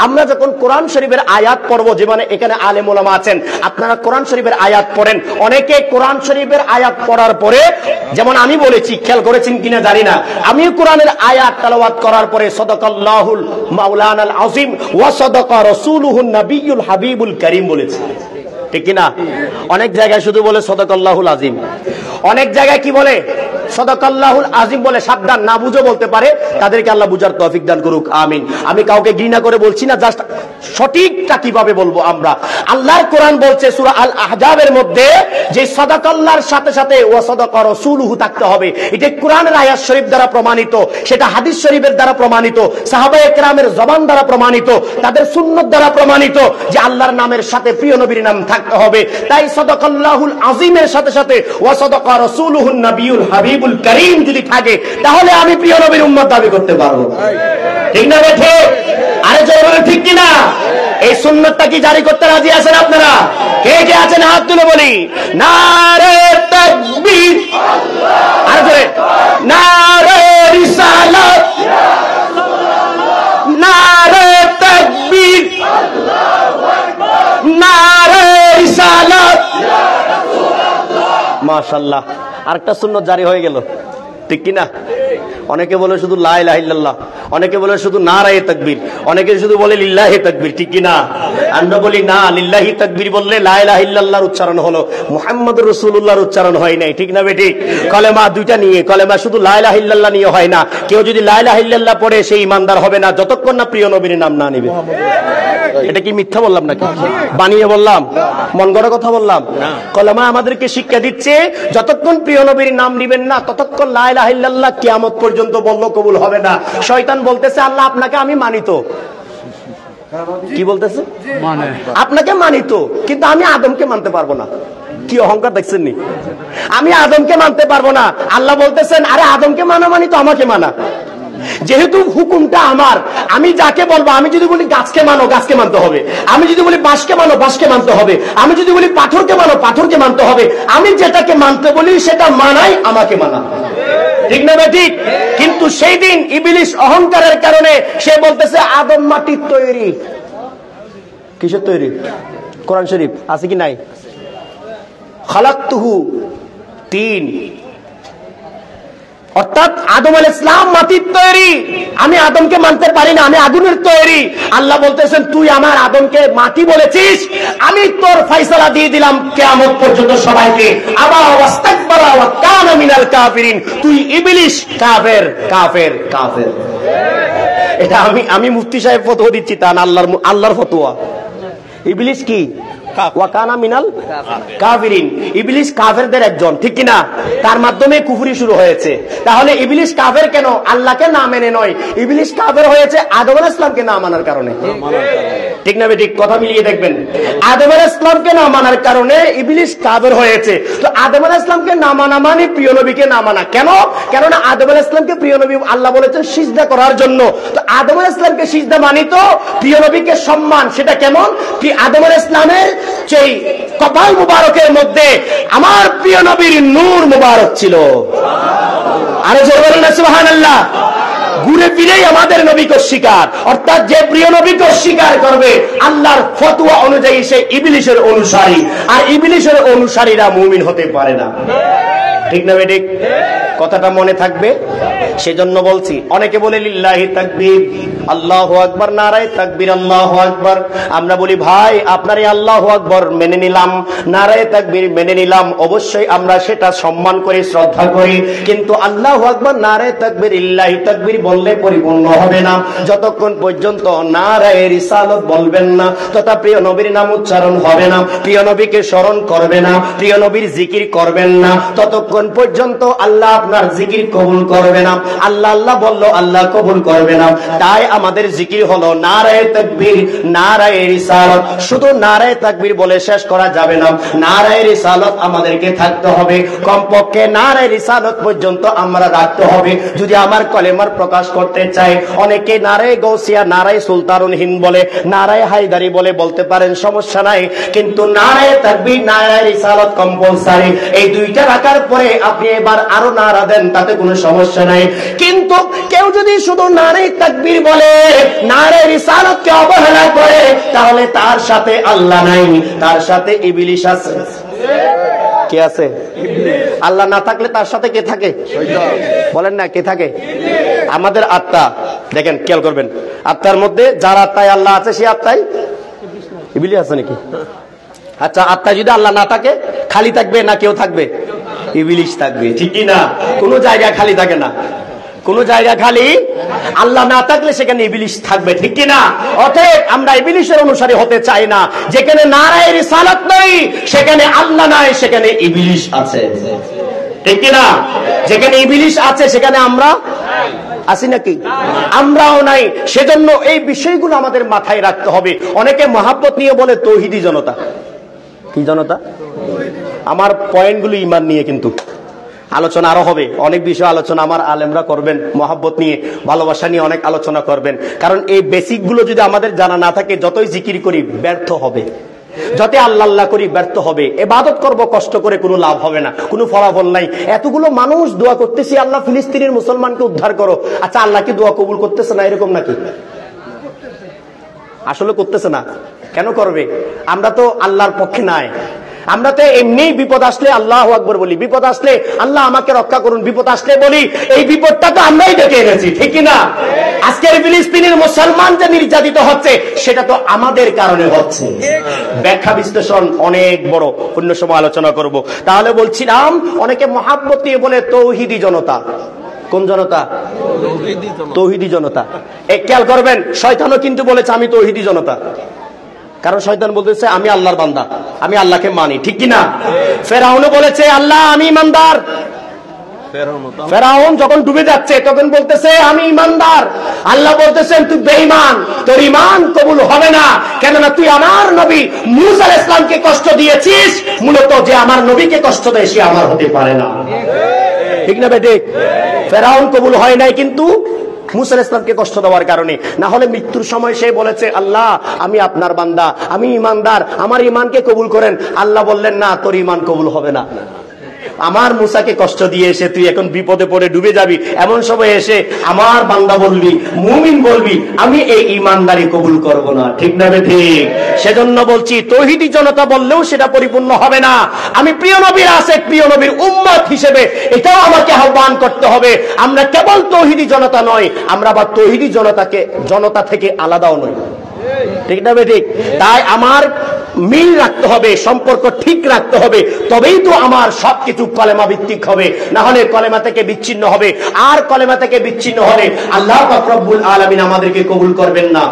আমরা যখন কোরআন শরীফের আয়াত পড়বো, যেখানে এখানে আলেম ওলামা আছেন, আপনারা কোরআন শরীফের আয়াত পড়েন। অনেকে কোরআন শরীফের আয়াত পড়ার পরে, যেমন আমি বলেছি, খেয়াল করেছেন কিনা জানি না, আমি কোরআনের আয়াত তেলাওয়াত করার পরে সাদাকাল্লাহুল মাওলানাল আযীম ওয়া সাদাকা রাসূলুহুন নবিয়্যুল হাবিবুল কারীম বলেছি, ঠিক কি না? অনেক জায়গায় শুধু বলে সাদাকাল্লাহুল আযীম, অনেক জায়গায় কি বলে? সাদাকাল্লাহুল আযীম বলে। সাবধান, না বুঝে বলতে পারে, তাদেরকে আল্লাহ বুঝার তৌফিক দান করুক, আমিন। আমি কাউকে ঘৃণা করে বলছি না, জাস্ট সঠিকটা কিভাবে বলবো আমরা। আল্লাহর কোরআন বলছে সূরা আল আহজাবের মধ্যে যে সাদাকাল্লাহর সাথে সাথে ওয়া সাদাকা রাসূলুহু থাকতে হবে। এটা কোরআনের আয়াত শরীফ দ্বারা প্রমাণিত, সেটা হাদিস শরীফের দ্বারা প্রমাণিত, সাহাবায়ে কেরামের জবান দ্বারা প্রমাণিত, তাদের সুন্নাত দ্বারা প্রমাণিত যে আল্লাহর নামের সাথে প্রিয় নবীর নাম থাকতে হবে। তাই সাদাকাল্লাহুল আযীমের সাথে সাথে ওয়া সাদাকা রাসূলুহুন নবিয়্যুল হাবিবুল কারীম যদি থাকে, তাহলে আমি প্রিয় নবীর উম্মত দাবি করতে পারবো, ঠিক না? ঠিক। আরে জোরে বলেন ঠিক কি না? এই সুন্নাতটা কি জারি করতে রাজি আছেন আপনারা? কে কে আছেন হাত তুলে বলি, নারে তাকবীর, আরে জোরে, নারে রিসালাত, নারে তাকবীর, নারে রিসালাত। মাশাআল্লাহ, আরেকটা সুন্নাত জারি হয়ে গেল, ঠিক কি না? অনেকে বলে শুধু লা ইলাহা ইল্লাল্লাহ, অনেকে বলে শুধু নারায়ে তাকবীর, অনেকে শুধু বলে লিল্লাহি তাকবীর, ঠিক কি না? আমরা বলি না, লিল্লাহি তাকবীর বললে লা ইলাহা ইল্লাল্লাহর উচ্চারণ হলো, মুহাম্মদুর রাসূলুল্লাহর উচ্চারণ হয় নাই, ঠিক না বেঠিক? কলেমা দুইটা নিয়ে, কলেমা শুধু লা ইলাহা ইল্লাল্লাহ নিয়ে হয় না। কেউ যদি লা ইলাহা ইল্লাল্লাহ পড়ে সে ঈমানদার হবে না যতক্ষণ না প্রিয় নবীর নাম না নিবে। এটা কি মিথ্যা বললাম নাকি? বানিয়ে বললাম? মন গড়া কথা বললাম? কলেমা আমাদেরকে শিক্ষা দিচ্ছে যতক্ষণ প্রিয় নবীর নাম নিবেন না ততক্ষণ লা ইলাহা ইল্লাল্লাহ কিয়ামত পর্যন্ত বললেও কবুল হবে না। শয়তান বলতেছে আল্লাহ আপনাকে আমি মানিত, কি বলতেছে? আপনাকে মানিত, কিন্তু আমি আদমকে মানতে পারবো না। কি অহংকার দেখছেন নি? আমি আদমকে মানতে পারবো না। আল্লাহ বলতেছেন আরে আদমকে মানা মানি তো আমাকে মানা, যেহেতু হুকুমটা আমার, আমি যাকে বলবো, আমি যদি বলি গাছকে মানো গাছকে মানতে হবে, আমি যদি বলি বাঁশকে মানো বাঁশকে মানতে হবে, আমি যদি বলি পাথরকে মানো পাথরকে মানতে হবে। আমি যেটাকে মানতে বলি সেটা মানাই আমাকে মানা, ঠিক না ভাই? ঠিক। কিন্তু সেই দিন ইবলিস অহংকারের কারণে সে বলতেছে আদম মাটির তৈরি। কিসের তৈরি? কোরআন শরীফ আছে কি নাই? খালাকতুহু তিন, অর্থাৎ আদম আলাইহিস সালাম মাটির তৈরি, আমি আদমকে মানতে পারি না, আমি আগুনের তৈরি। আল্লাহ বলতেছেন তুই আমার আদমকে মাটি বলেছিস, আমি তোর ফয়সালা দিয়ে দিলাম কিয়ামত পর্যন্ত সবাইকে। আবা ওয়াস্তাকবারা ওয়া কানা মিনাল কাফিরিন, তুই ইবলিস কাফের কাফের কাফের। এটা আমি মুফতি সাহেব ফতোয়া দিচ্ছি, তা না আল্লাহর ফতোয়া। ইবলিস কি? ওয়াকানা মিনাল কাফিরিন, ইবলিস কাফেরদের একজন, ঠিক কি না? তার মাধ্যমে কুফরি শুরু হয়েছে। তাহলে ইবলিস কাফের কেন? আল্লাহকে না মেনে নয়, ইবলিস কাফের হয়েছে আদম আলাইহিস সালামকে না মানার কারণে, ঠিক না? ঠিক কথা মিলিয়ে দেখবেন, আদম আলাইহিস সালামকে না মানার কারণে ইবলিস কাফের হয়েছে। তো আদম আলাইহিস সালামকে না মানা মানে প্রিয় নবীকে না মানা। কেন? কেননা আদম আলাইহিস সালামকে প্রিয় নবী আল্লাহ বলেছেন সিজদা করার জন্য। তো আদম আলাইহিস সালামকে সিজদা মানিত, প্রিয় নবীকে সম্মান। সেটা কেমন? কি আদম আলাইহিস সালামের সেই কপাল মুবারকের মধ্যে আমার প্রিয় নবীর নূর মুবারক ছিল। আরে জোরে বলেন না সুবহানাল্লাহ। ঘুরে ফিরেই আমাদের নবীকে স্বীকার, অর্থাৎ যে প্রিয় নবীকে স্বীকার করবে আল্লাহর ফতোয়া অনুযায়ী সে ইবলিসের অনুসারী, আর ইবলিসের অনুসারীরা মুমিন হতে পারে না, ঠিক না বেঠিক? কথাটা মনে থাকবে, সেজন্য বলছি। অনেকে বলে লিল্লাহি তাকবীর, আল্লাহু আকবার, নারায়ে তাকবীর, আল্লাহু আকবার। আমরা বলি ভাই আপনার এই আল্লাহু আকবার মেনে নিলাম, নারায়ে তাকবীর মেনে নিলাম, অবশ্যই আমরা সেটা সম্মান করি, শ্রদ্ধা করি, কিন্তু আল্লাহু আকবার, নারায়ে তাকবীর, লিল্লাহি তাকবীর বললে পরিপূর্ণ হবে না। যতক্ষণ পর্যন্ত নারায়ে রিসালাত বলবেন না তথা প্রিয় নবীর নাম উচ্চারণ হবে না, প্রিয় নবীকে স্মরণ করবে না, প্রিয় নবীর জিকির করবেন না, ততক্ষণ পর্যন্ত আল্লাহ আপনার জিকির কবুল করবে না। আল্লাহ আল্লাহ বললো আল্লাহ কবুল করবে না। তাই আমাদের জিকির হলো নারায়ে তাকবীর, নারায়ে রিসালাত। শুধু নারায়ে তাকবীর বলে শেষ করা যাবে না, নারায়ে রিসালাত আমাদেরকে থাকতে হবে, কমপক্ষে নারায়ে রিসালাত পর্যন্ত আমরা রাখতে হবে যদি আমার কলেমার প্রকাশ করতে চাই। অনেকে নারায়ে গৌসিয়া, নারায়ে সুলতানুল হিন্দ বলে, নারায়ে হায়দারি বলে, বলতে পারেন, সমস্যা নাই, কিন্তু নারায়ে তাকবীর, নারায়ে রিসালাত কম্পালসারি। এই দুইটা রাখার পরে আপনি এবার আরো নারা দেন, তাতে কোনো সমস্যা নাই। কিন্তু কেউ যদি শুধু নারায়ে তাকবীর বলে, নারায়ে রিসালাতকে অবহেলা তার সাথে আল্লাহ নাই, তার সাথে ইবলিস আছে। কে আছে? আল্লাহ না থাকলে তার সাথে কে থাকে? বলেন না, কে থাকে? আমাদের আত্মা। দেখেন, খেয়াল করবেন, আত্মার মধ্যে যার আত্মায় আল্লাহ আছে সে আত্মায় ইবলিস আছে নাকি? আচ্ছা, আত্মায় যদি আল্লাহ না থাকে খালি থাকবে না কেউ থাকবে? ইবলিস থাকবে, ঠিক কি না? কোনো জায়গা খালি থাকে না, কোন জায়গা খালি। আল্লাহ না থাকলে সেখানে ইবলিস থাকবে, ঠিক কি না? অতএব আমরা ইবলিসের অনুসারী হতে চাই না। যেখানে নারায়ে রিসালাত নাই সেখানে আল্লাহ নাই, সেখানে ইবলিস আছে, ঠিক কি না? যেখানে ইবলিস আছে সেখানে আমরা আছি নাকি? আমরাও নাই। সেজন্য এই বিষয়গুলো আমাদের মাথায় রাখতে হবে। অনেকে মহাব্বত নিয়ে বলে তৌহিদি জনতা। কি জনতা? আমার পয়েন্টগুলো ঈমান নিয়ে কিন্তু আলোচনা আরো হবে, অনেক বিষয় আলোচনা আমার আলেমরা করবেন, মহাব্বত নিয়ে, ভালোবাসা নিয়ে অনেক আলোচনা করবেন। কারণ এই বেসিক গুলো যদি আমাদের জানা না থাকে, যতই জিকির করি ব্যর্থ হবে, যতই আল্লাহ আল্লাহ করি ব্যর্থ হবে। ইবাদত করব কষ্ট করে, কোনো লাভ হবে না, কোনো ফলাফল নাই। এতগুলো মানুষ দোয়া করতেছি, আল্লাহ ফিলিস্তিনের মুসলমানকে উদ্ধার করো। আচ্ছা, আল্লাহ কি দোয়া কবুল করতেছে না এরকম নাকি? আসলে করতেছে না। কেন করবে? আমরা তো আল্লাহর পক্ষে নাই। আমরা তো এমনি বিপদ আসলে আল্লাহু আকবার বলি, বিপদ আসলে আল্লাহ আমাকে রক্ষা করুন, বিপদ আসলে বলি। এই বিপদটা তো আমরাই ডেকে এনেছি, ঠিক না? আজকের ফিলিস্তিনের মুসলমান যে নির্যাতিত হচ্ছে সেটা তো আমাদের কারণে হচ্ছে। ব্যাখ্যা বিশ্লেষণ অনেক বড়, অন্য সময় আলোচনা করব। তাহলে বলছিলাম, অনেকে মহাব্বত নিয়ে বলে তৌহিদি জনতা। কোন জনতা? তৌহিদি জনতা। খেয়াল করবেন, শয়তানও কিন্তু বলেছে আমি তৌহিদি জনতা। কারণ শয়তান বলতেছে আমি আল্লাহর বান্দা, আমি আল্লাহকে মানি, ঠিক কিনা? ফেরাউনও বলেছে আল্লাহ আমি ইমানদার। ফেরাউন যখন ডুবে যাচ্ছে তখন বলতেছে আমি ইমানদার। আল্লাহ বলতেছেন তুই বেঈমান, তোর ঈমান কবুল হবে না, কেননা তুই আমার নবী মূসা আলাইহিস সালামকে কষ্ট দিয়েছিস। মূলত যে আমার নবীকে কষ্ট দেয় সে আমার হতে পারে না, ঠিক না বেঠিক? ফেরাউন কবুল হয় নাই কিন্তু মূসা আলাইহিস সালামকে কষ্ট দেওয়ার কারণে। না হলে মৃত্যুর সময় সে বলেছে আল্লাহ আমি আপনার বান্দা, আমি ইমানদার, আমার ঈমানকে কবুল করেন। আল্লাহ বললেন না, তোর ঈমান কবুল হবে না। আমার মূসাকে কষ্ট দিয়ে এসে তুই এখন বিপদে পড়ে ডুবে যাবি, এমন সময় এসে আমার বান্দা বলবি, মুমিন বলবি, আমি এই ঈমানদারি কবুল করব না, ঠিক না ঠিক? সেজন্য বলছি তৌহিদি জনতা বললেও সেটা পরিপূর্ণ হবে না। আমি প্রিয় নবীর আশিক, প্রিয় নবীর উম্মত হিসেবে এটাও আমাকে আহ্বান করতে হবে। আমরা কেবল তৌহিদি জনতা নয়, আমরা আবার তৌহিদি জনতা থেকে আলাদাও নই, ঠিক না ঠিক? তাই আমার মিল রাখতে হবে, সম্পর্ক ঠিক রাখতে হবে, তবেই তো আমার সবকিছু কলেমা ভিত্তিক হবে। না হলে কলেমা থেকে বিচ্ছিন্ন হবে, আর কলেমা থেকে বিচ্ছিন্ন হলে আল্লাহ পাক রব্বুল আলামিন আমাদেরকে কবুল করবেন না।